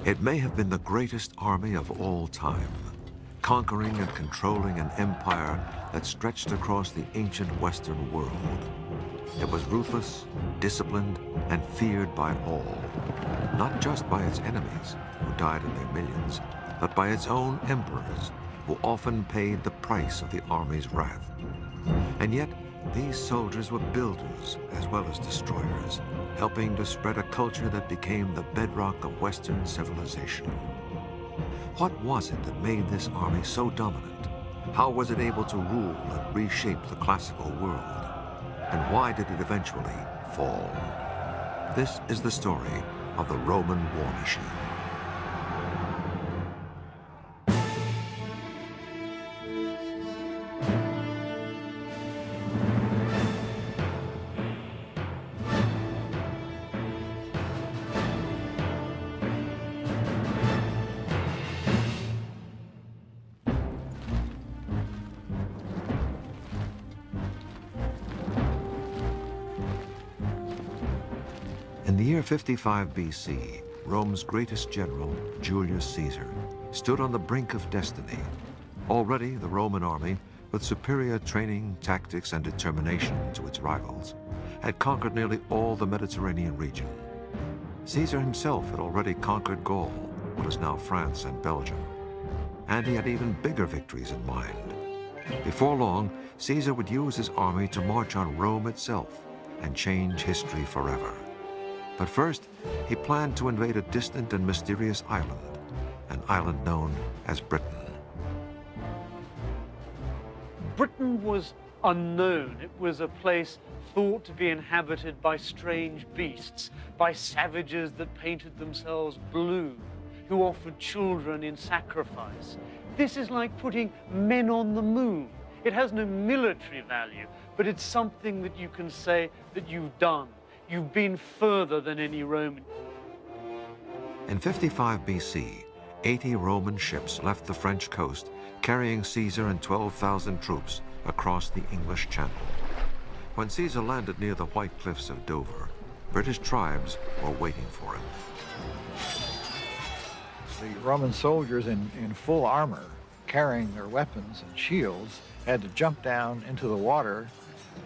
It may have been the greatest army of all time, conquering and controlling an empire that stretched across the ancient Western world. It was ruthless, disciplined, and feared by all, not just by its enemies, who died in their millions, but by its own emperors, who often paid the price of the army's wrath. And yet, these soldiers were builders as well as destroyers, helping to spread a culture that became the bedrock of Western civilization. What was it that made this army so dominant? How was it able to rule and reshape the classical world? And why did it eventually fall? This is the story of the Roman war machine. In the year 55 BC, Rome's greatest general, Julius Caesar, stood on the brink of destiny. Already, the Roman army, with superior training, tactics, and determination to its rivals, had conquered nearly all the Mediterranean region. Caesar himself had already conquered Gaul, what is now France and Belgium. And he had even bigger victories in mind. Before long, Caesar would use his army to march on Rome itself and change history forever. But first, he planned to invade a distant and mysterious island, an island known as Britain. Britain was unknown. It was a place thought to be inhabited by strange beasts, by savages that painted themselves blue, who offered children in sacrifice. This is like putting men on the moon. It has no military value, but it's something that you can say that you've done. You've been further than any Roman. In 55 BC, 80 Roman ships left the French coast, carrying Caesar and 12,000 troops across the English Channel. When Caesar landed near the White Cliffs of Dover, British tribes were waiting for him. The Roman soldiers in full armor, carrying their weapons and shields, had to jump down into the water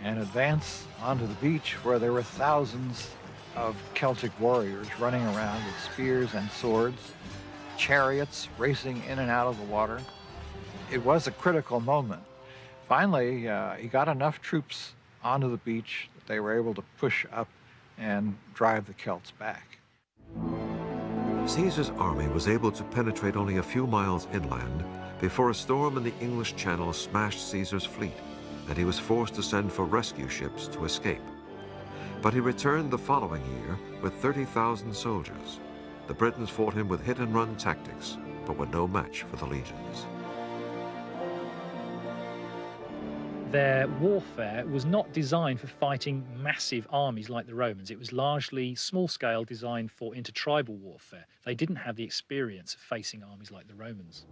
and advance onto the beach where there were thousands of Celtic warriors running around with spears and swords, chariots racing in and out of the water. It was a critical moment. Finally, he got enough troops onto the beach that they were able to push up and drive the Celts back. Caesar's army was able to penetrate only a few miles inland before a storm in the English Channel smashed Caesar's fleet, and he was forced to send for rescue ships to escape. But he returned the following year with 30,000 soldiers. The Britons fought him with hit-and-run tactics, but were no match for the legions. Their warfare was not designed for fighting massive armies like the Romans. It was largely small-scale, designed for intertribal warfare. They didn't have the experience of facing armies like the Romans.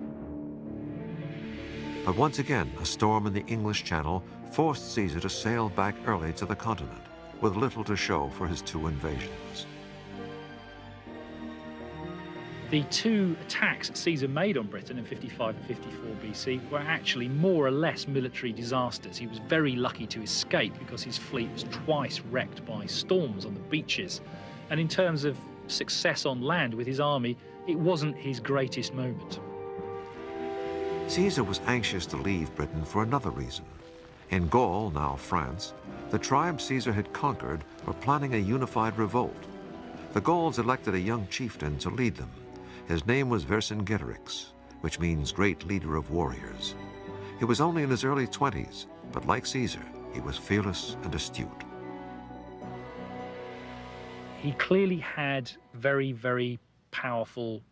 But once again, a storm in the English Channel forced Caesar to sail back early to the continent, with little to show for his two invasions. The two attacks that Caesar made on Britain in 55 and 54 BC were actually more or less military disasters. He was very lucky to escape because his fleet was twice wrecked by storms on the beaches. And in terms of success on land with his army, it wasn't his greatest moment. Caesar was anxious to leave Britain for another reason. In Gaul, now France, the tribes Caesar had conquered were planning a unified revolt. The Gauls elected a young chieftain to lead them. His name was Vercingetorix, which means great leader of warriors. He was only in his early 20s, but like Caesar, he was fearless and astute. He clearly had very, very powerful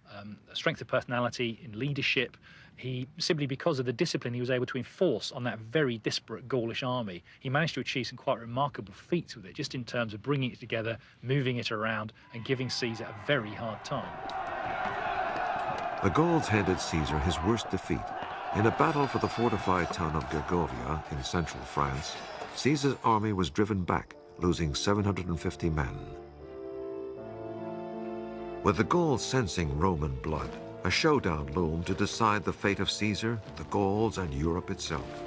strength of personality in leadership. He, simply because of the discipline he was able to enforce on that very disparate Gaulish army, he managed to achieve some quite remarkable feats with it, just in terms of bringing it together, moving it around, and giving Caesar a very hard time. The Gauls handed Caesar his worst defeat. In a battle for the fortified town of Gergovia in central France, Caesar's army was driven back, losing 750 men. With the Gauls sensing Roman blood, a showdown loomed to decide the fate of Caesar, the Gauls, and Europe itself.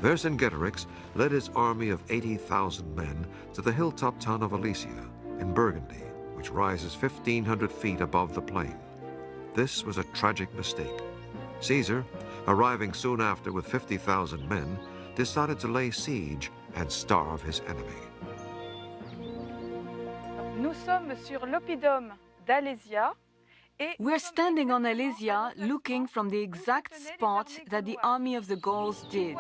Vercingetorix led his army of 80,000 men to the hilltop town of Alesia in Burgundy, which rises 1,500 feet above the plain. This was a tragic mistake. Caesar, arriving soon after with 50,000 men, decided to lay siege and starve his enemy. Nous sommes sur l'oppidum d'Alésia. We're standing on Alesia looking from the exact spot that the army of the Gauls did.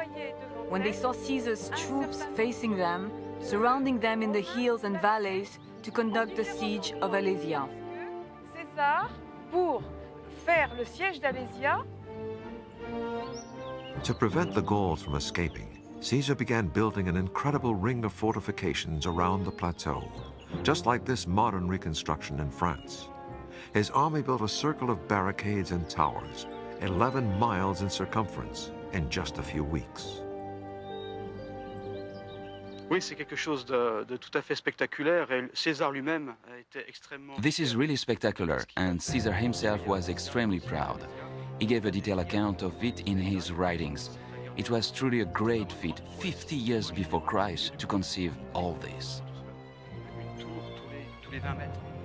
When they saw Caesar's troops facing them, surrounding them in the hills and valleys to conduct the siege of Alesia. César, pour faire le siège d'Alésia, to prevent the Gauls from escaping, Caesar began building an incredible ring of fortifications around the plateau, just like this modern reconstruction in France. His army built a circle of barricades and towers, 11 miles in circumference, in just a few weeks. Oui, c'est quelque chose de tout à fait spectaculaire et César lui-même a été extrêmement... This is really spectacular, and Caesar himself was extremely proud. He gave a detailed account of it in his writings. It was truly a great feat, 50 years before Christ, to conceive all this.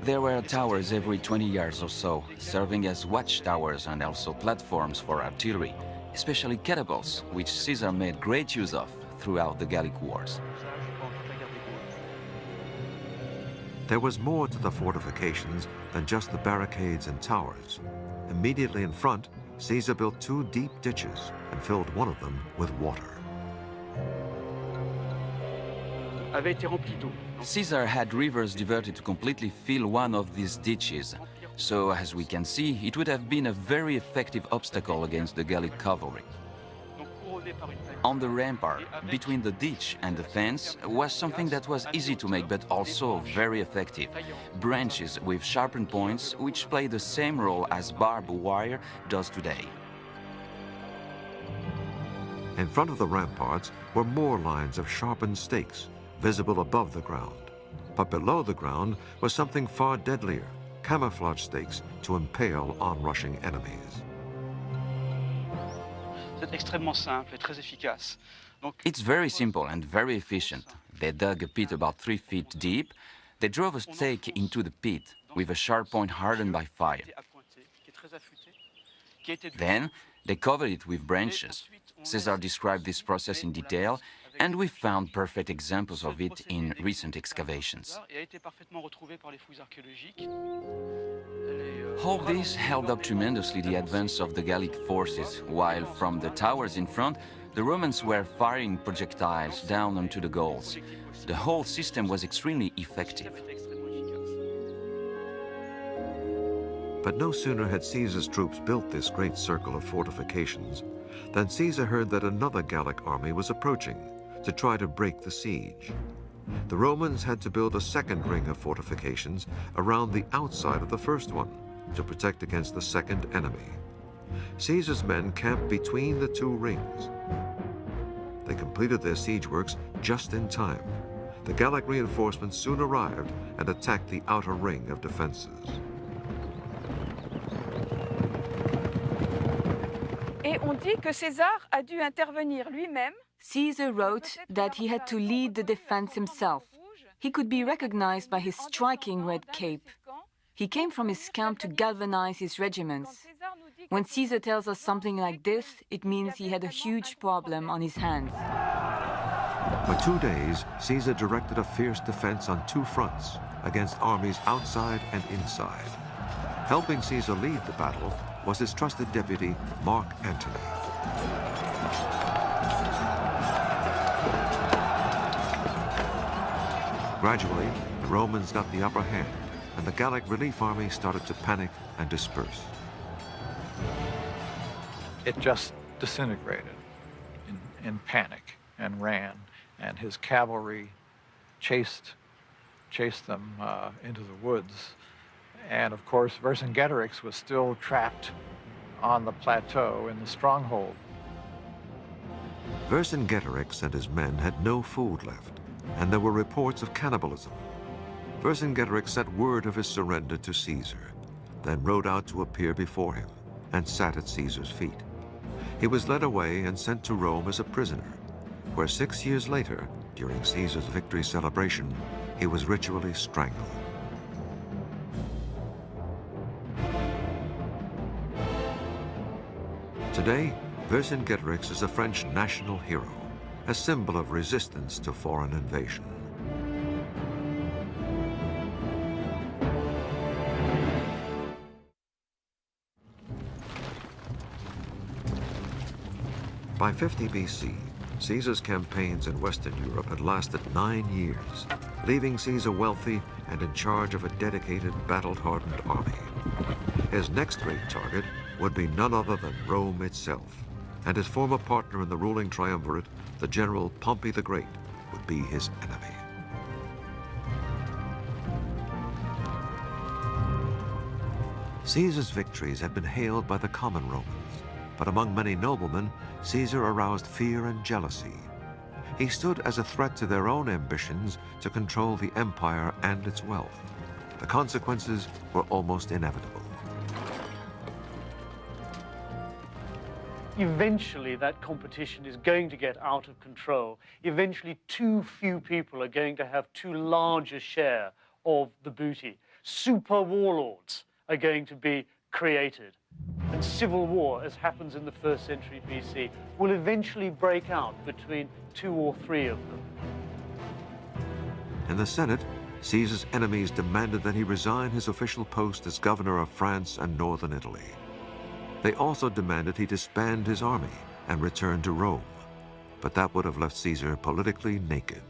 There were towers every 20 yards or so, serving as watchtowers and also platforms for artillery, especially catapults, which Caesar made great use of throughout the Gallic Wars. There was more to the fortifications than just the barricades and towers. Immediately in front, Caesar built 2 deep ditches and filled one of them with water. Caesar had rivers diverted to completely fill one of these ditches, so as we can see, it would have been a very effective obstacle against the Gallic cavalry. On the rampart, between the ditch and the fence, was something that was easy to make but also very effective. Branches with sharpened points, which play the same role as barbed wire does today. In front of the ramparts were more lines of sharpened stakes, visible above the ground. But below the ground was something far deadlier, camouflage stakes to impale onrushing enemies. It's very simple and very efficient. They dug a pit about 3 feet deep. They drove a stake into the pit with a sharp point hardened by fire. Then they covered it with branches. César described this process in detail, and we found perfect examples of it in recent excavations. All this held up tremendously the advance of the Gallic forces, while from the towers in front, the Romans were firing projectiles down onto the Gauls. The whole system was extremely effective. But no sooner had Caesar's troops built this great circle of fortifications than Caesar heard that another Gallic army was approaching to try to break the siege. The Romans had to build a second ring of fortifications around the outside of the first one to protect against the second enemy. Caesar's men camped between the 2 rings. They completed their siege works just in time. The Gallic reinforcements soon arrived and attacked the outer ring of defenses. et on dit que César a dû intervenir lui-même. Caesar wrote that he had to lead the defense himself. He could be recognized by his striking red cape. He came from his camp to galvanize his regiments. When Caesar tells us something like this, it means he had a huge problem on his hands. For 2 days, Caesar directed a fierce defense on 2 fronts against armies outside and inside. Helping Caesar lead the battle was his trusted deputy, Mark Antony. Gradually, the Romans got the upper hand, and the Gallic relief army started to panic and disperse. It just disintegrated in panic and ran, and his cavalry chased them into the woods. And of course, Vercingetorix was still trapped on the plateau in the stronghold. Vercingetorix and his men had no food left, and there were reports of cannibalism. Vercingetorix sent word of his surrender to Caesar, then rode out to appear before him and sat at Caesar's feet. He was led away and sent to Rome as a prisoner, where 6 years later, during Caesar's victory celebration, he was ritually strangled. Today, Vercingetorix is a French national hero, a symbol of resistance to foreign invasion. By 50 BC, Caesar's campaigns in Western Europe had lasted 9 years, leaving Caesar wealthy and in charge of a dedicated, battle-hardened army. His next great target would be none other than Rome itself, and his former partner in the ruling triumvirate, the general Pompey the Great, would be his enemy. Caesar's victories had been hailed by the common Romans, but among many noblemen, Caesar aroused fear and jealousy. He stood as a threat to their own ambitions to control the empire and its wealth. The consequences were almost inevitable. Eventually, that competition is going to get out of control. Eventually, too few people are going to have too large a share of the booty. Super warlords are going to be created. And civil war, as happens in the 1st century BC, will eventually break out between 2 or 3 of them. In the Senate, Caesar's enemies demanded that he resign his official post as governor of France and northern Italy. They also demanded he disband his army and return to Rome, but that would have left Caesar politically naked.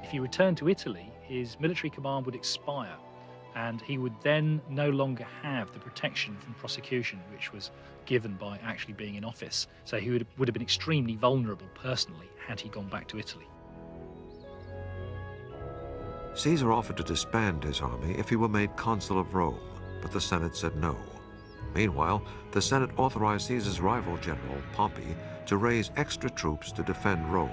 If he returned to Italy, his military command would expire, and he would then no longer have the protection from prosecution which was given by actually being in office. So he would have been extremely vulnerable personally had he gone back to Italy. Caesar offered to disband his army if he were made consul of Rome, but the Senate said no. Meanwhile, the Senate authorized Caesar's rival general, Pompey, to raise extra troops to defend Rome.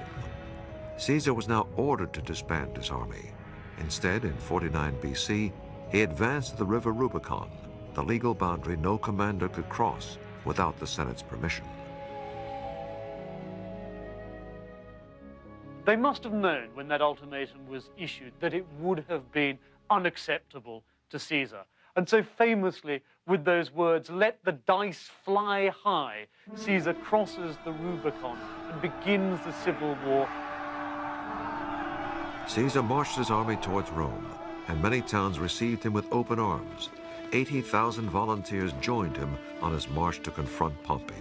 Caesar was now ordered to disband his army. Instead, in 49 BC, he advanced to the river Rubicon, the legal boundary no commander could cross without the Senate's permission. They must have known when that ultimatum was issued that it would have been unacceptable to Caesar. And so famously, with those words, "Let the dice fly high," Caesar crosses the Rubicon and begins the civil war. Caesar marched his army towards Rome, and many towns received him with open arms. 80,000 volunteers joined him on his march to confront Pompey.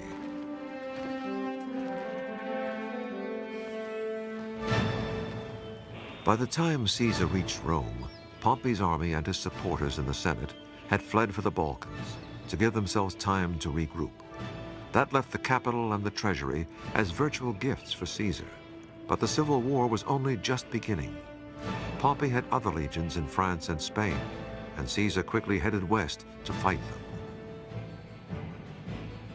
By the time Caesar reached Rome, Pompey's army and his supporters in the Senate had fled for the Balkans to give themselves time to regroup. That left the capital and the treasury as virtual gifts for Caesar. But the civil war was only just beginning. Pompey had other legions in France and Spain, and Caesar quickly headed west to fight them.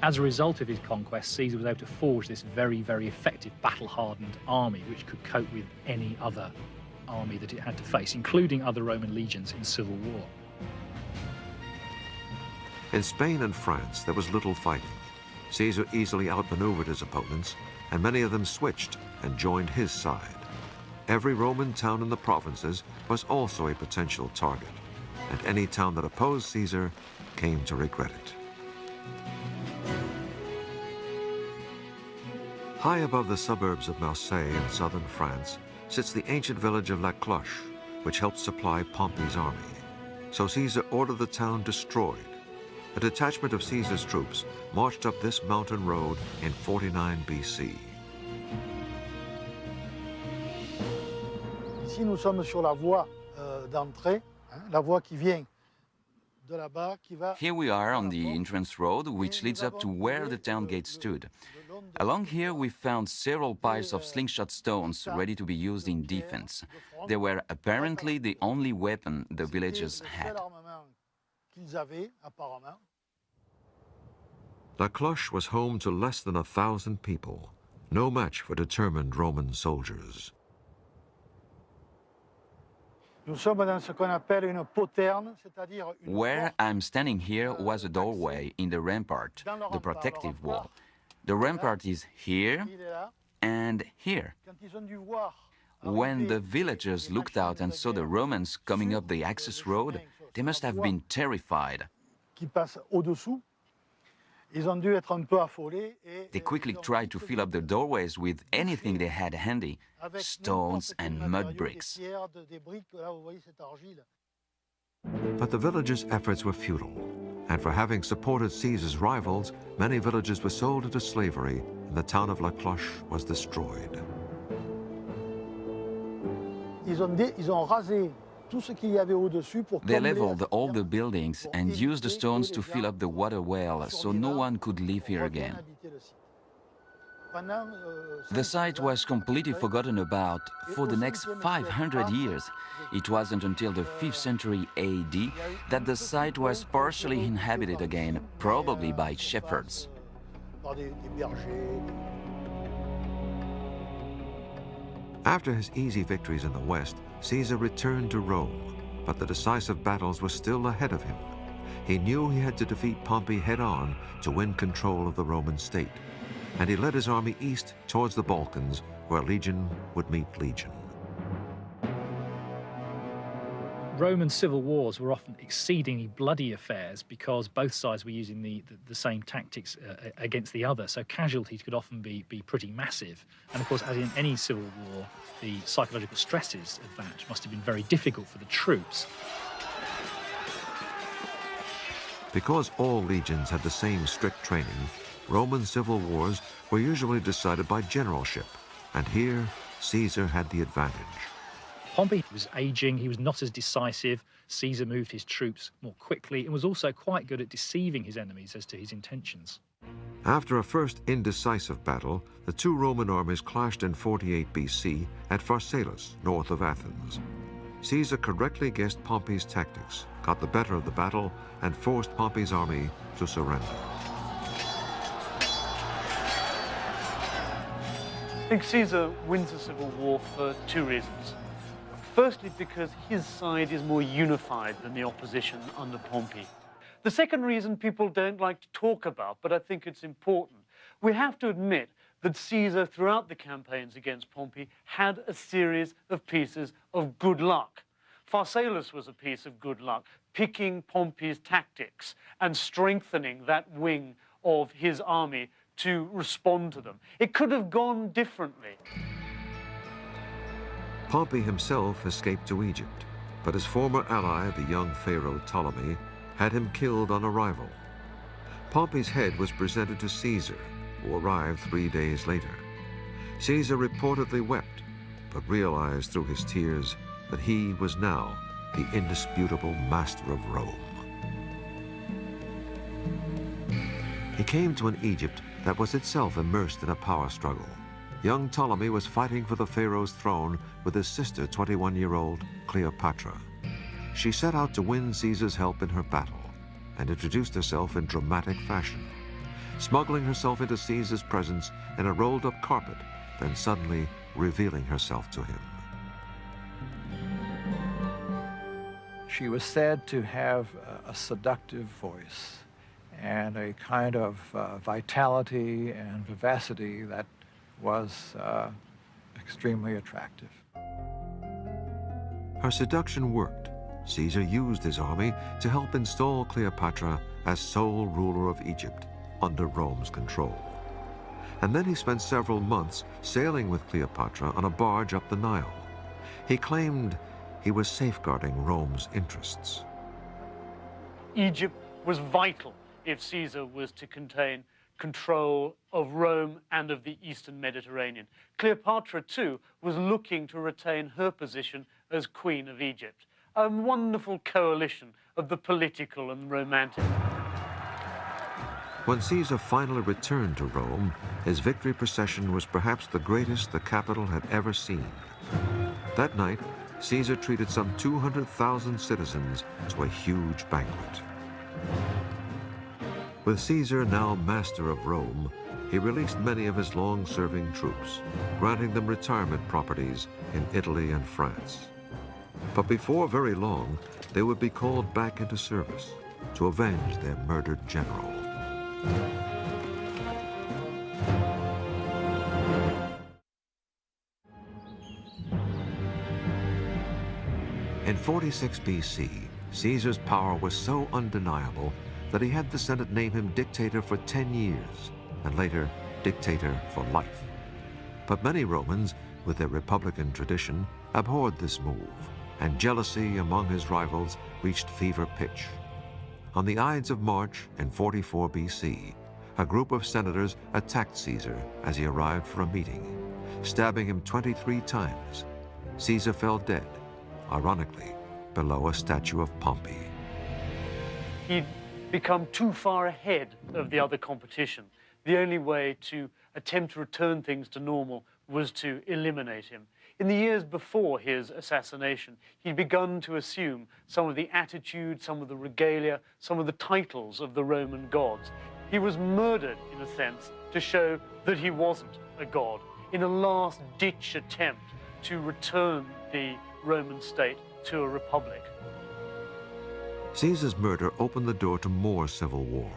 As a result of his conquest, Caesar was able to forge this very, very effective battle-hardened army which could cope with any other army that it had to face, including other Roman legions in civil war. In Spain and France, there was little fighting. Caesar easily outmaneuvered his opponents, and many of them switched and joined his side. Every Roman town in the provinces was also a potential target, and any town that opposed Caesar came to regret it. High above the suburbs of Marseille in southern France sits the ancient village of La Cloche, which helped supply Pompey's army. So Caesar ordered the town destroyed. A detachment of Caesar's troops marched up this mountain road in 49 BC. Ici, nous sommes sur la voie d'entrée, la voie qui vient de là-bas, qui va... Here we are on the entrance road, which leads up to where the town gate stood. Along here, we found several piles of slingshot stones ready to be used in defense. They were apparently the only weapon the villagers had. La Cloche was home to less than 1,000 people, no match for determined Roman soldiers. Nous sommes dans ce qu'on appelle une poterne, c'est-à-dire une Where porte. I'm standing here was a doorway in the rampart, the protective wall. The rampart is here Il est là. and here. Quand ils ont dû voir When the arriver villagers les looked machines out de and la saw the guerre Romans coming sur up the access le road, chemin, they must sur la have voie been terrified. qui passe au-dessous, ils ont dû être un peu affolés et They quickly ils ont tried to vite fill up the doorways with anything they had handy, avec stones n'importe quel and matériau, mud des bricks. pierres, des briques. Là, vous voyez cette argile. But the villagers' efforts were futile, and for having supported Caesar's rivals, many villages were sold into slavery, and the town of La Cloche was destroyed. Ils ont rasé tout ce qu'il y avait au-dessus pour They combler leveled la all the citerne, buildings pour and used the éviter stones que to les fill gens up the water well so no one could live here reviennent again. habiter le site. Pendant, The 500 site ans, was completely après, forgotten about for the next 500 years. It wasn't until the 5th century AD that the site was partially inhabited again, probably by shepherds. par des bergers. After his easy victories in the west, Caesar returned to Rome, but the decisive battles were still ahead of him. He knew he had to defeat Pompey head-on to win control of the Roman state, and he led his army east towards the Balkans, where legion would meet legion. Roman civil wars were often exceedingly bloody affairs because both sides were using the same tactics against the other, so casualties could often be pretty massive. And of course, as in any civil war, the psychological stresses of that must have been very difficult for the troops. Because all legions had the same strict training, Roman civil wars were usually decided by generalship, and here Caesar had the advantage. Pompey was aging, he was not as decisive. Caesar moved his troops more quickly and was also quite good at deceiving his enemies as to his intentions. After a first indecisive battle, the two Roman armies clashed in 48 BC at Pharsalus, north of Athens. Caesar correctly guessed Pompey's tactics, got the better of the battle, and forced Pompey's army to surrender. I think Caesar wins the civil war for two reasons. Firstly, because his side is more unified than the opposition under Pompey. The second reason people don't like to talk about, but I think it's important, we have to admit that Caesar, throughout the campaigns against Pompey, had a series of pieces of good luck. Pharsalus was a piece of good luck, picking Pompey's tactics and strengthening that wing of his army to respond to them. It could have gone differently. Pompey himself escaped to Egypt, but his former ally, the young pharaoh Ptolemy, had him killed on arrival. Pompey's head was presented to Caesar, who arrived 3 days later. Caesar reportedly wept, but realized through his tears that he was now the indisputable master of Rome. He came to an Egypt that was itself immersed in a power struggle. Young Ptolemy was fighting for the pharaoh's throne with his sister, 21-year-old Cleopatra. She set out to win Caesar's help in her battle and introduced herself in dramatic fashion, smuggling herself into Caesar's presence in a rolled-up carpet, then suddenly revealing herself to him. She was said to have a seductive voice and a kind of vitality and vivacity that was extremely attractive. Her seduction worked. Caesar used his army to help install Cleopatra as sole ruler of Egypt under Rome's control. And then he spent several months sailing with Cleopatra on a barge up the Nile. He claimed he was safeguarding Rome's interests. Egypt was vital if Caesar was to contain control of Rome and of the Eastern Mediterranean. Cleopatra, too, was looking to retain her position as Queen of Egypt. A wonderful coalition of the political and romantic. When Caesar finally returned to Rome, his victory procession was perhaps the greatest the capital had ever seen. That night, Caesar treated some 200,000 citizens to a huge banquet. With Caesar now master of Rome, he released many of his long-serving troops, granting them retirement properties in Italy and France. But before very long, they would be called back into service to avenge their murdered general. In 46 BC, Caesar's power was so undeniable that he had the Senate name him dictator for 10 years, and later dictator for life. But many Romans, with their republican tradition, abhorred this move, and jealousy among his rivals reached fever pitch. On the Ides of March in 44 BC, a group of senators attacked Caesar as he arrived for a meeting, stabbing him 23 times. Caesar fell dead, ironically, below a statue of Pompey. He'd become too far ahead of the other competition. The only way to attempt to return things to normal was to eliminate him. In the years before his assassination, he'd begun to assume some of the attitude, some of the regalia, some of the titles of the Roman gods. He was murdered, in a sense, to show that he wasn't a god, in a last-ditch attempt to return the Roman state to a republic. Caesar's murder opened the door to more civil war.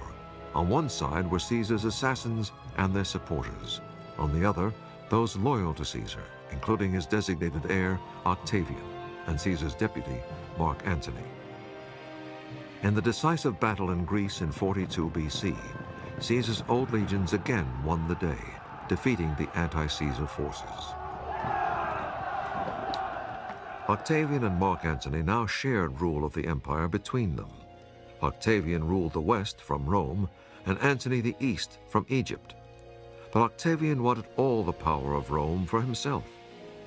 On one side were Caesar's assassins and their supporters. On the other, those loyal to Caesar, including his designated heir, Octavian, and Caesar's deputy, Mark Antony. In the decisive battle in Greece in 42 BC, Caesar's old legions again won the day, defeating the anti-Caesar forces. Octavian and Mark Antony now shared rule of the empire between them. Octavian ruled the west from Rome, and Antony the east from Egypt. But Octavian wanted all the power of Rome for himself,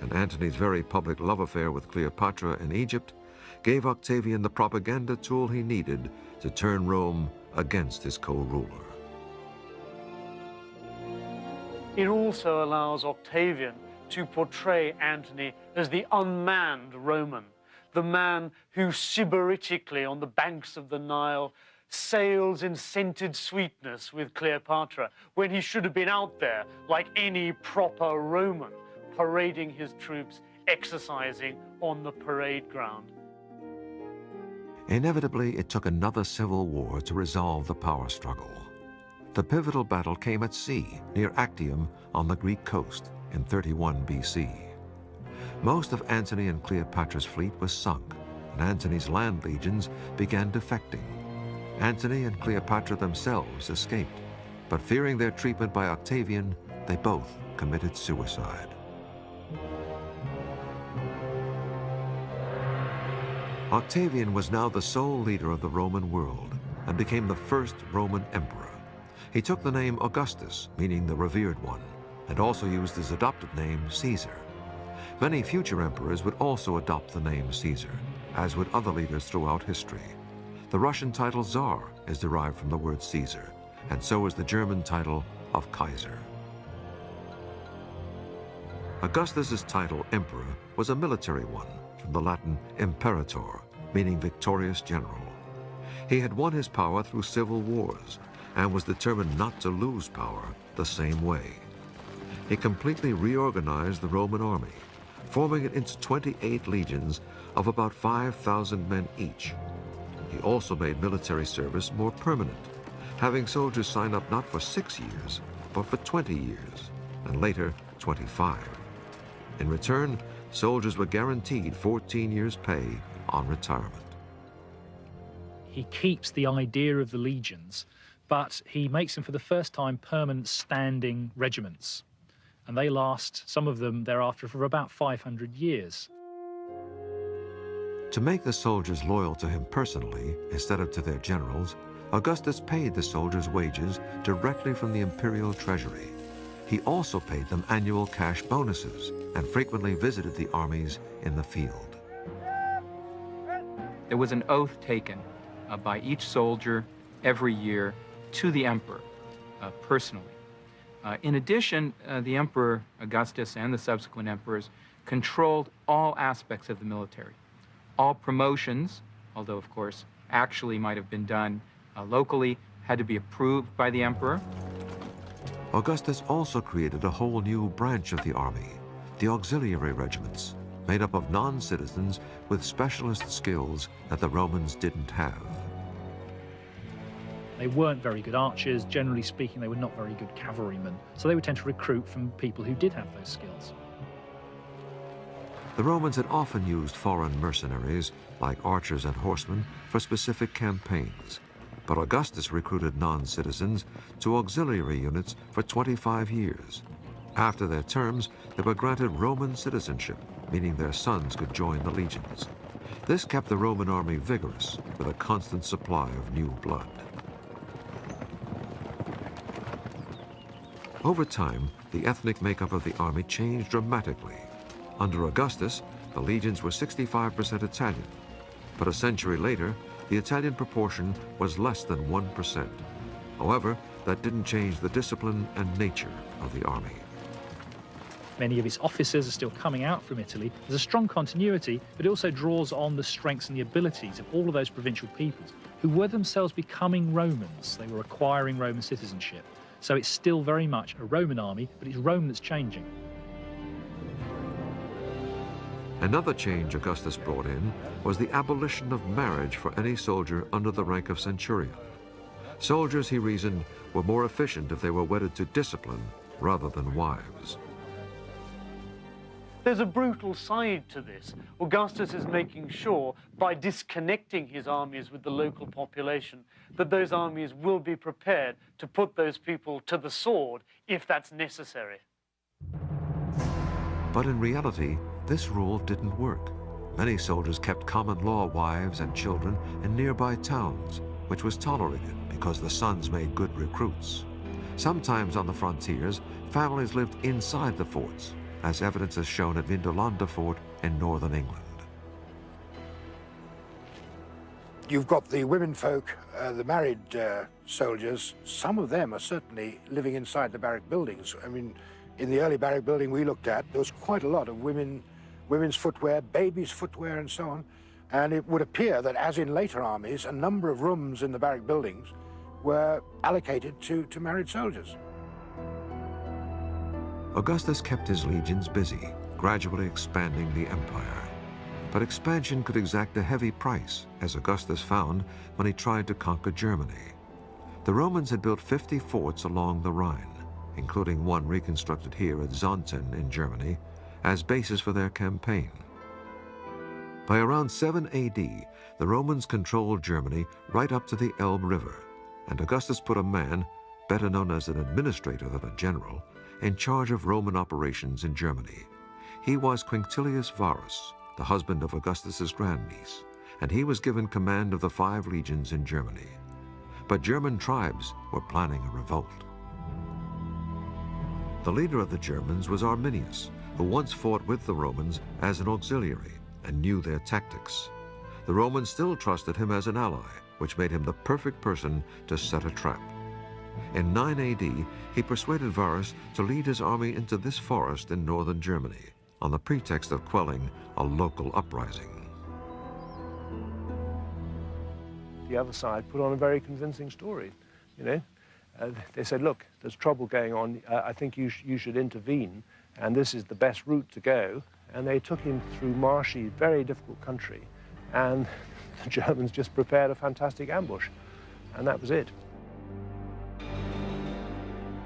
and Antony's very public love affair with Cleopatra in Egypt gave Octavian the propaganda tool he needed to turn Rome against his co-ruler. It also allows Octavian to portray Antony as the unmanned Roman, the man who sybaritically on the banks of the Nile sails in scented sweetness with Cleopatra, when he should have been out there like any proper Roman, parading his troops, exercising on the parade ground. Inevitably, it took another civil war to resolve the power struggle. The pivotal battle came at sea, near Actium on the Greek coast in 31 BC. Most of Antony and Cleopatra's fleet was sunk, and Antony's land legions began defecting. Antony and Cleopatra themselves escaped, but fearing their treatment by Octavian, they both committed suicide. Octavian was now the sole leader of the Roman world and became the first Roman emperor. He took the name Augustus, meaning the revered one, and also used his adopted name Caesar. Many future emperors would also adopt the name Caesar, as would other leaders throughout history. The Russian title Tsar is derived from the word Caesar, and so is the German title of Kaiser. Augustus's title, emperor, was a military one, from the Latin imperator, meaning victorious general. He had won his power through civil wars and was determined not to lose power the same way. He completely reorganized the Roman army, forming it into 28 legions of about 5,000 men each. He also made military service more permanent, having soldiers sign up not for 6 years, but for 20 years, and later 25. In return, soldiers were guaranteed 14 years' pay on retirement. He keeps the idea of the legions, but he makes them for the first time permanent standing regiments. And they last, some of them thereafter, for about 500 years. To make the soldiers loyal to him personally, instead of to their generals, Augustus paid the soldiers' wages directly from the imperial treasury. He also paid them annual cash bonuses and frequently visited the armies in the field. There was an oath taken by each soldier every year to the emperor personally. In addition, the Emperor Augustus and the subsequent emperors controlled all aspects of the military. All promotions, although of course actually might have been done locally, had to be approved by the emperor. Augustus also created a whole new branch of the army, the auxiliary regiments, made up of non-citizens with specialist skills that the Romans didn't have. They weren't very good archers. Generally speaking, they were not very good cavalrymen. So they would tend to recruit from people who did have those skills. The Romans had often used foreign mercenaries, like archers and horsemen, for specific campaigns. But Augustus recruited non-citizens to auxiliary units for 25 years. After their terms, they were granted Roman citizenship, meaning their sons could join the legions. This kept the Roman army vigorous, with a constant supply of new blood. Over time, the ethnic makeup of the army changed dramatically. Under Augustus, the legions were 65% Italian, but a century later, the Italian proportion was less than 1%. However, that didn't change the discipline and nature of the army. Many of its officers are still coming out from Italy. There's a strong continuity, but it also draws on the strengths and the abilities of all of those provincial peoples who were themselves becoming Romans. They were acquiring Roman citizenship. So it's still very much a Roman army, but it's Rome that's changing. Another change Augustus brought in was the abolition of marriage for any soldier under the rank of centurion. Soldiers, he reasoned, were more efficient if they were wedded to discipline rather than wives. There's a brutal side to this. Augustus is making sure, by disconnecting his armies with the local population, that those armies will be prepared to put those people to the sword if that's necessary. But in reality, this rule didn't work. Many soldiers kept common law wives and children in nearby towns, which was tolerated because the sons made good recruits. Sometimes on the frontiers, families lived inside the forts, as evidence is shown at Vindolanda Fort in northern England. You've got the women folk, the married soldiers. Some of them are certainly living inside the barrack buildings. I mean, in the early barrack building we looked at, there was quite a lot of women's footwear, babies' footwear, and so on. And it would appear that, as in later armies, a number of rooms in the barrack buildings were allocated to married soldiers. Augustus kept his legions busy, gradually expanding the empire. But expansion could exact a heavy price, as Augustus found when he tried to conquer Germany. The Romans had built 50 forts along the Rhine, including one reconstructed here at Xanten in Germany, as bases for their campaign. By around 7 AD, the Romans controlled Germany right up to the Elbe River, and Augustus put a man, better known as an administrator than a general, in charge of Roman operations in Germany. He was Quinctilius Varus, the husband of Augustus's grandniece, and he was given command of the 5 legions in Germany. But German tribes were planning a revolt. The leader of the Germans was Arminius, who once fought with the Romans as an auxiliary and knew their tactics. The Romans still trusted him as an ally, which made him the perfect person to set a trap. In 9 AD, he persuaded Varus to lead his army into this forest in northern Germany, on the pretext of quelling a local uprising. The other side put on a very convincing story, you know. They said, look, there's trouble going on, I think you should intervene, and this is the best route to go. And they took him through marshy, very difficult country, and the Germans just prepared a fantastic ambush, and that was it.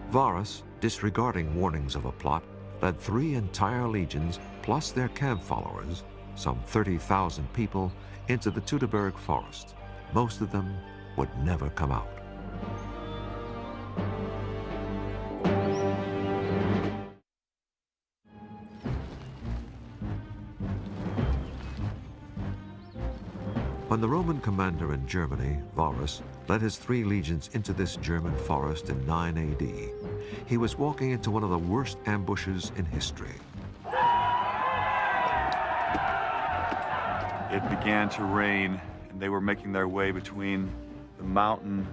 Varus, disregarding warnings of a plot, led 3 entire legions plus their camp followers, some 30,000 people, into the Teutoburg forest. Most of them would never come out. When the Roman commander in Germany, Varus, led his 3 legions into this German forest in 9 AD, he was walking into one of the worst ambushes in history. It began to rain, and they were making their way between the mountain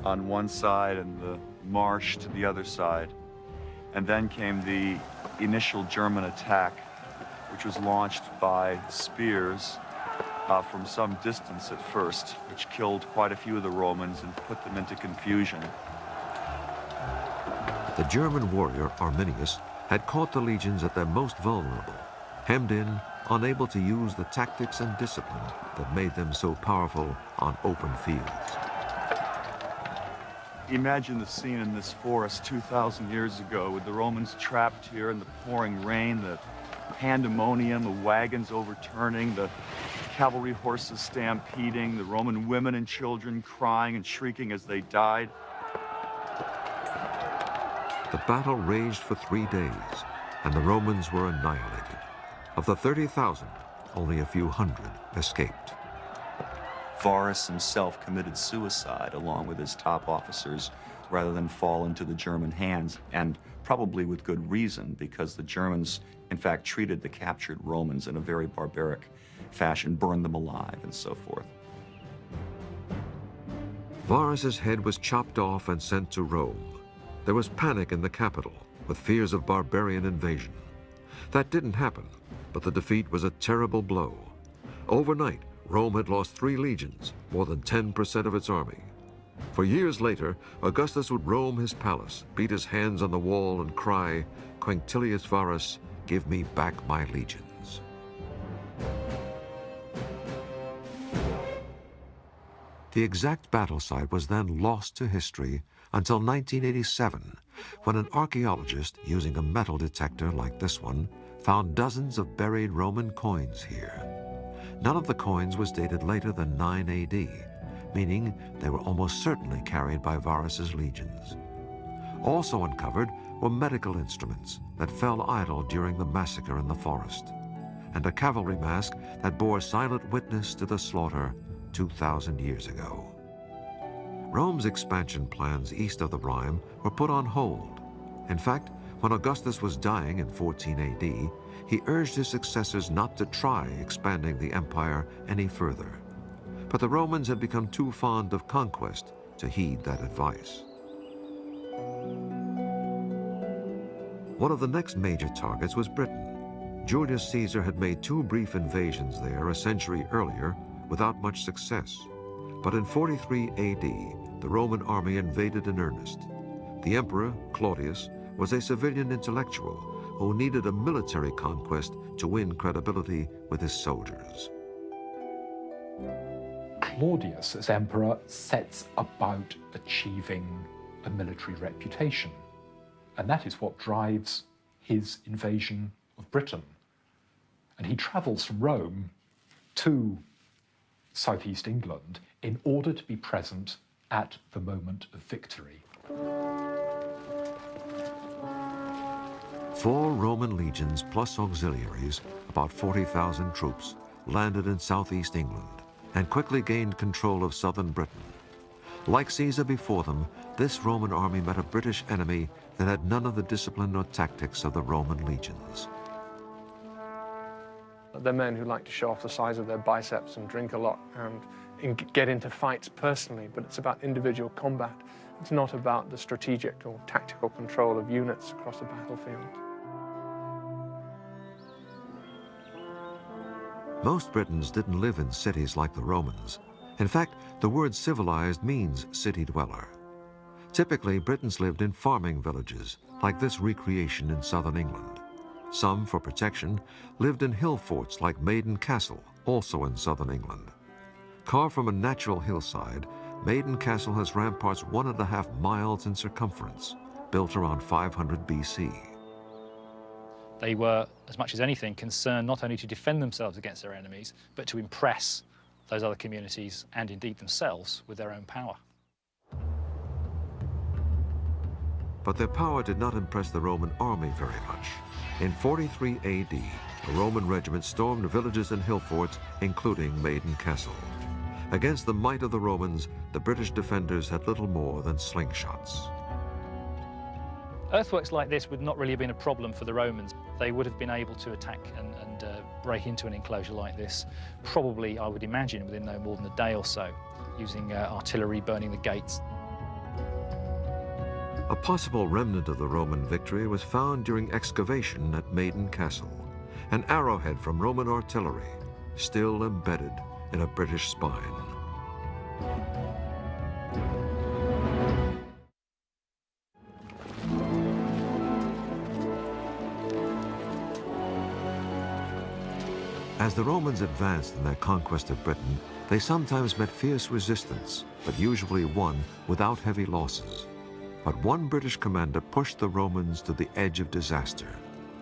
on one side and the marsh to the other side. And then came the initial German attack, which was launched by spears from some distance at first, which killed quite a few of the Romans and put them into confusion. The German warrior Arminius had caught the legions at their most vulnerable, hemmed in unable to use the tactics and discipline that made them so powerful on open fields. Imagine the scene in this forest 2,000 years ago with the Romans trapped here in the pouring rain, the pandemonium, the wagons overturning, the cavalry horses stampeding, the Roman women and children crying and shrieking as they died. The battle raged for 3 days, and the Romans were annihilated. Of the 30,000, only a few hundred escaped. Varus himself committed suicide along with his top officers rather than fall into the German hands, and probably with good reason, because the Germans, in fact, treated the captured Romans in a very barbaric fashion, burned them alive, and so forth. Varus's head was chopped off and sent to Rome. There was panic in the capital, with fears of barbarian invasion. That didn't happen, but the defeat was a terrible blow. Overnight, Rome had lost 3 legions, more than 10% of its army. For years later, Augustus would roam his palace, beat his hands on the wall, and cry, "Quinctilius Varus, give me back my legions." The exact battle site was then lost to history until 1987, when an archaeologist, using a metal detector like this one, found dozens of buried Roman coins here. None of the coins was dated later than 9 AD, meaning they were almost certainly carried by Varus's legions. Also uncovered were medical instruments that fell idle during the massacre in the forest, and a cavalry mask that bore silent witness to the slaughter 2,000 years ago. Rome's expansion plans east of the Rhine were put on hold. In fact, when Augustus was dying in 14 AD, he urged his successors not to try expanding the empire any further. But the Romans had become too fond of conquest to heed that advice. One of the next major targets was Britain. Julius Caesar had made 2 brief invasions there a century earlier without much success. But in 43 AD, the Roman army invaded in earnest. The emperor, Claudius, was a civilian intellectual who needed a military conquest to win credibility with his soldiers. Claudius, as emperor, sets about achieving a military reputation. And that is what drives his invasion of Britain. And he travels from Rome to southeast England in order to be present at the moment of victory. 4 Roman legions plus auxiliaries, about 40,000 troops, landed in southeast England and quickly gained control of southern Britain. Like Caesar before them, this Roman army met a British enemy that had none of the discipline or tactics of the Roman legions. They're men who like to show off the size of their biceps and drink a lot and get into fights personally, but it's about individual combat. It's not about the strategic or tactical control of units across the battlefield. Most Britons didn't live in cities like the Romans. In fact, the word civilized means city dweller. Typically, Britons lived in farming villages, like this recreation in southern England. Some, for protection, lived in hill forts like Maiden Castle, also in southern England. Carved from a natural hillside, Maiden Castle has ramparts 1.5 miles in circumference, built around 500 BC. They were, as much as anything, concerned not only to defend themselves against their enemies, but to impress those other communities and indeed themselves with their own power. But their power did not impress the Roman army very much. In 43 AD, a Roman regiment stormed villages and hill forts, including Maiden Castle. Against the might of the Romans, the British defenders had little more than slingshots. Earthworks like this would not really have been a problem for the Romans. They would have been able to attack and break into an enclosure like this, probably, I would imagine, within no more than a day or so, using artillery burning the gates. A possible remnant of the Roman victory was found during excavation at Maiden Castle, an arrowhead from Roman artillery, still embedded in a British spine. As the Romans advanced in their conquest of Britain, they sometimes met fierce resistance, but usually won without heavy losses. But one British commander pushed the Romans to the edge of disaster,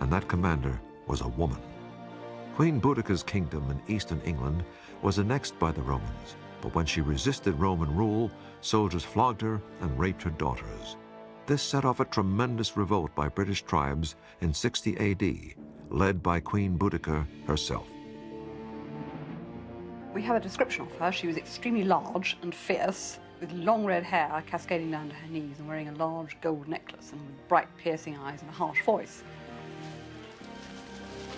and that commander was a woman. Queen Boudicca's kingdom in eastern England was annexed by the Romans, but when she resisted Roman rule, soldiers flogged her and raped her daughters. This set off a tremendous revolt by British tribes in 60 AD, led by Queen Boudicca herself. We have a description of her. She was extremely large and fierce, with long red hair cascading down to her knees and wearing a large gold necklace and with bright piercing eyes and a harsh voice.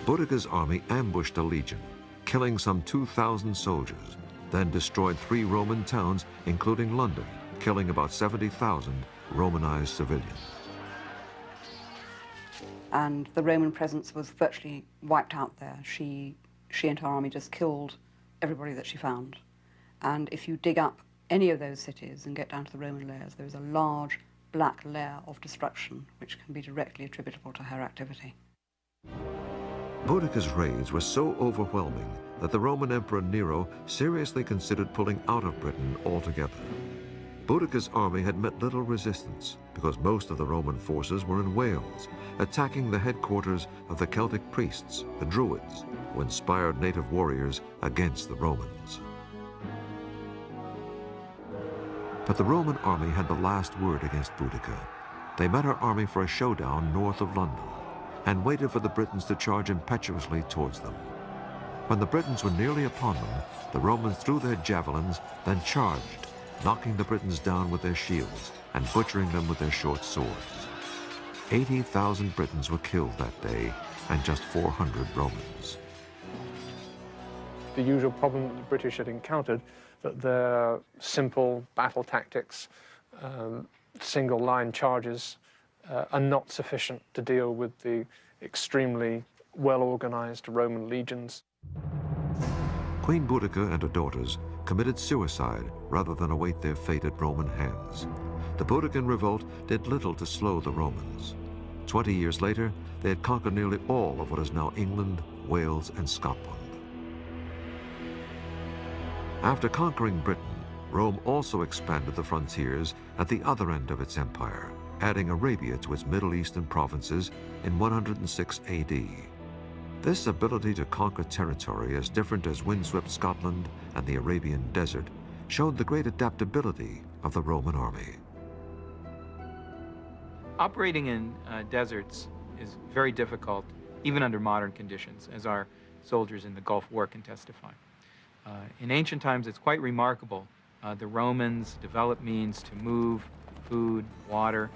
Boudicca's army ambushed a legion, killing some 2,000 soldiers, then destroyed 3 Roman towns, including London, killing about 70,000 Romanized civilians. And the Roman presence was virtually wiped out there. She and her army just killed everybody that she found. And if you dig up any of those cities and get down to the Roman layers, there is a large black layer of destruction which can be directly attributable to her activity. Boudicca's raids were so overwhelming that the Roman Emperor Nero seriously considered pulling out of Britain altogether. Boudicca's army had met little resistance because most of the Roman forces were in Wales, attacking the headquarters of the Celtic priests, the Druids, who inspired native warriors against the Romans. But the Roman army had the last word against Boudicca. They met her army for a showdown north of London and waited for the Britons to charge impetuously towards them. When the Britons were nearly upon them, the Romans threw their javelins, then charged, knocking the Britons down with their shields and butchering them with their short swords. 80,000 Britons were killed that day, and just 400 Romans. The usual problem that the British had encountered, that their simple battle tactics, single-line charges, are not sufficient to deal with the extremely well-organized Roman legions. Queen Boudicca and her daughters committed suicide rather than await their fate at Roman hands. The Boudiccan revolt did little to slow the Romans. 20 years later, they had conquered nearly all of what is now England, Wales, and Scotland. After conquering Britain, Rome also expanded the frontiers at the other end of its empire, adding Arabia to its Middle Eastern provinces in 106 AD. This ability to conquer territory as different as windswept Scotland and the Arabian desert showed the great adaptability of the Roman army. Operating in deserts is very difficult, even under modern conditions, as our soldiers in the Gulf War can testify. In ancient times, it's quite remarkable. The Romans developed means to move food, water,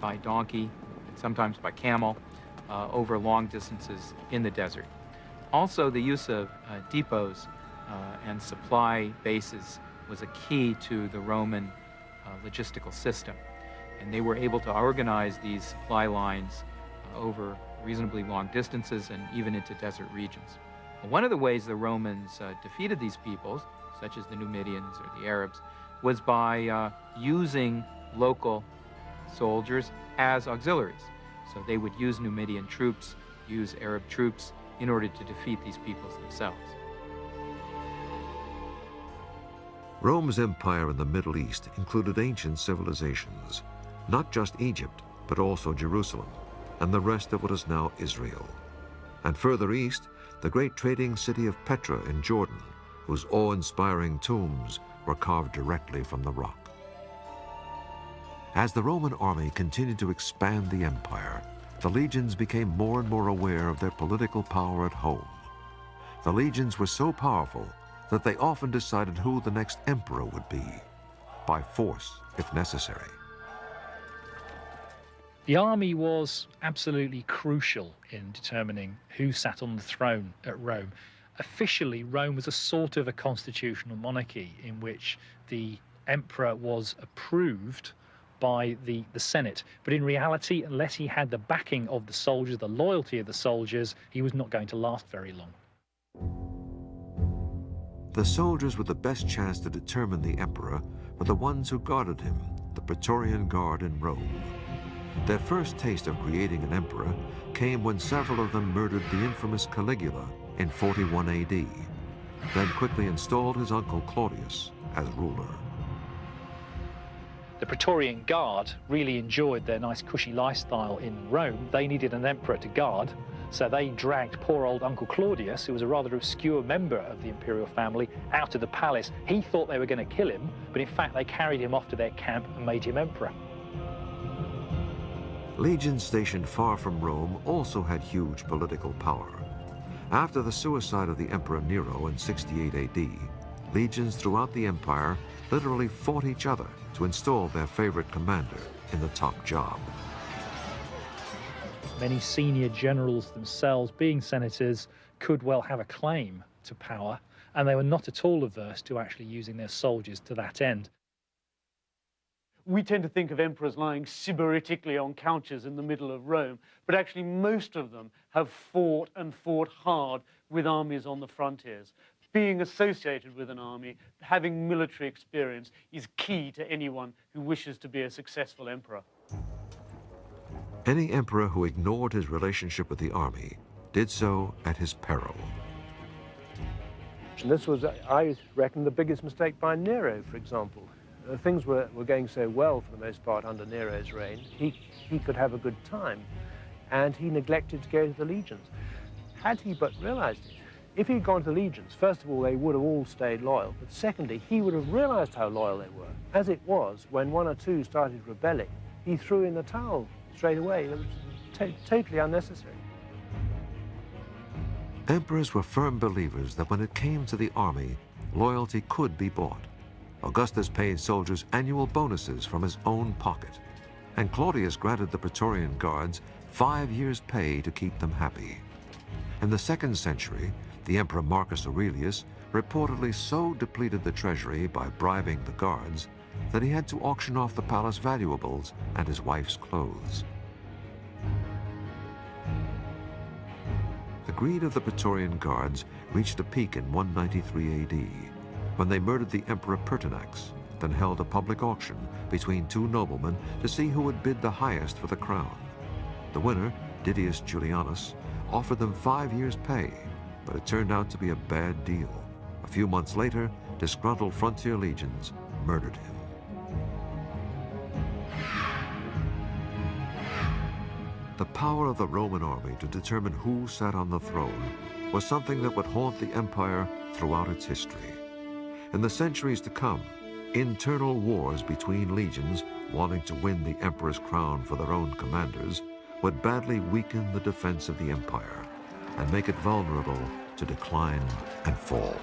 by donkey, and sometimes by camel, over long distances in the desert. Also, the use of depots and supply bases was a key to the Roman logistical system. And they were able to organize these supply lines over reasonably long distances and even into desert regions. One of the ways the Romans defeated these peoples, such as the Numidians or the Arabs, was by using local soldiers as auxiliaries. So they would use Numidian troops, use Arab troops in order to defeat these peoples themselves. Rome's empire in the Middle East included ancient civilizations, not just Egypt, but also Jerusalem and the rest of what is now Israel. And further east, the great trading city of Petra in Jordan, whose awe-inspiring tombs were carved directly from the rock. As the Roman army continued to expand the empire, the legions became more and more aware of their political power at home. The legions were so powerful that they often decided who the next emperor would be, by force if necessary. The army was absolutely crucial in determining who sat on the throne at Rome. Officially, Rome was a sort of a constitutional monarchy in which the emperor was approved by the Senate. But in reality, unless he had the backing of the soldiers, the loyalty of the soldiers, he was not going to last very long. The soldiers with the best chance to determine the emperor were the ones who guarded him, the Praetorian Guard in Rome. Their first taste of creating an emperor came when several of them murdered the infamous Caligula in 41 AD, then quickly installed his uncle Claudius as ruler. The Praetorian Guard really enjoyed their nice cushy lifestyle in Rome. They needed an emperor to guard, so they dragged poor old Uncle Claudius, who was a rather obscure member of the imperial family, out of the palace. He thought they were going to kill him, but in fact they carried him off to their camp and made him emperor. Legions stationed far from Rome also had huge political power. After the suicide of the Emperor Nero in 68 AD, legions throughout the empire literally fought each other to install their favorite commander in the top job. Many senior generals themselves, being senators, could well have a claim to power, and they were not at all averse to actually using their soldiers to that end. We tend to think of emperors lying sybaritically on couches in the middle of Rome, but actually most of them have fought and fought hard with armies on the frontiers. Being associated with an army, having military experience, is key to anyone who wishes to be a successful emperor. Any emperor who ignored his relationship with the army did so at his peril. And this was, I reckon, the biggest mistake by Nero, for example. Things were going so well for the most part under Nero's reign. He could have a good time, and he neglected to go to the legions. Had he but realized it, if he'd gone to the legions, first of all, they would have all stayed loyal, but secondly, he would have realized how loyal they were. As it was, when one or two started rebelling, he threw in the towel straight away. It was totally unnecessary. Emperors were firm believers that when it came to the army, loyalty could be bought. Augustus paid soldiers annual bonuses from his own pocket, and Claudius granted the Praetorian Guards 5 years' pay to keep them happy. In the 2nd century, the Emperor Marcus Aurelius reportedly so depleted the treasury by bribing the guards that he had to auction off the palace valuables and his wife's clothes. The greed of the Praetorian Guards reached a peak in 193 AD, when they murdered the Emperor Pertinax, then held a public auction between two noblemen to see who would bid the highest for the crown. The winner, Didius Julianus, offered them 5 years' pay, but it turned out to be a bad deal. A few months later, disgruntled frontier legions murdered him. The power of the Roman army to determine who sat on the throne was something that would haunt the empire throughout its history. In the centuries to come, internal wars between legions wanting to win the emperor's crown for their own commanders would badly weaken the defense of the empire and make it vulnerable to decline and fall.